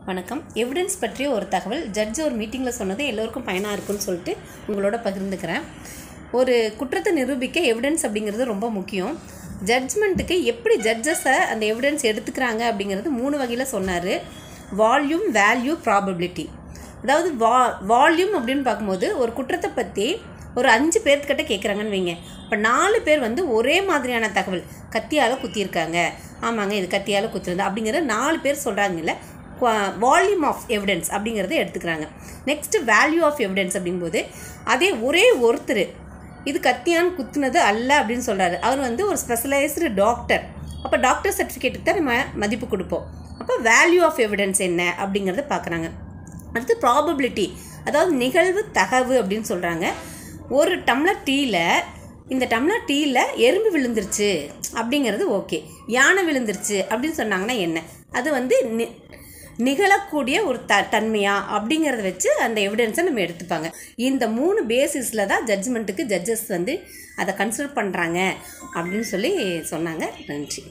வணக்கம். எவிடன்ஸ் பற்றிய ஒரு தகவல் ஜட்ஜ் ஒரு மீட்டிங்கில் சொன்னது எல்லோருக்கும் பயனாக இருக்குன்னு சொல்லிட்டு உங்களோட பகிர்ந்துக்கிறேன். ஒரு குற்றத்தை நிரூபிக்க எவிடன்ஸ் அப்படிங்கிறது ரொம்ப முக்கியம். ஜட்ஜ்மெண்ட்டுக்கு எப்படி ஜட்ஜஸை அந்த எவிடன்ஸ் எடுத்துக்கிறாங்க அப்படிங்கிறது 3 வகையில் சொன்னார். Volume, value, probability. அதாவது வால்யூம் அப்படின்னு பார்க்கும்போது ஒரு குற்றத்தை பற்றி ஒரு 5 பேர்கிட்ட கேட்குறாங்கன்னு வைங்க. இப்போ 4 பேர் ஒரே மாதிரியான தகவல், கத்தியால் குத்தியிருக்காங்க, ஆமாங்க இது கத்தியால் குத்திருந்தா அப்படிங்கிற 4 பேர் சொல்கிறாங்க. இல்லை, வால்யூம் ஆஃப் எவிடன்ஸ் அப்படிங்கிறத எடுத்துக்கிறாங்க. நெக்ஸ்ட்டு வேல்யூ ஆஃப் எவிடன்ஸ் அப்படிங்கும்போது அதே ஒரே ஒருத்தர் இது கத்தியான் குத்துனது அல்ல அப்படின்னு சொல்கிறாரு. அவர் ஒரு ஸ்பெஷலைஸ்டு டாக்டர். அப்போ டாக்டர் சர்டிஃபிகேட்டுக்கு தான் நம்ம மதிப்பு கொடுப்போம். அப்போ வேல்யூ ஆஃப் எவிடன்ஸ் என்ன அப்படிங்கிறத பார்க்குறாங்க. அடுத்து ப்ராபபிலிட்டி, அதாவது நிகழ்வு தகவு அப்படின்னு சொல்கிறாங்க. ஒரு டம்ளர் டீயில், இந்த டம்ளர் டீயில் எறும்பு விழுந்துருச்சு அப்படிங்கிறது ஓகே. யானை விழுந்துருச்சு அப்படின்னு சொன்னாங்கன்னா என்ன, அது நிகழக்கூடிய ஒரு தன்மையா அப்படிங்கிறத வச்சு அந்த எவிடன்ஸை நம்ம எடுத்துப்பாங்க. இந்த 3 பேசிஸில் தான் ஜட்ஜ்மெண்ட்டுக்கு ஜட்ஜஸ் அதை கன்சிடர் பண்ணுறாங்க அப்படின்னு சொல்லி சொன்னாங்க. நன்றி.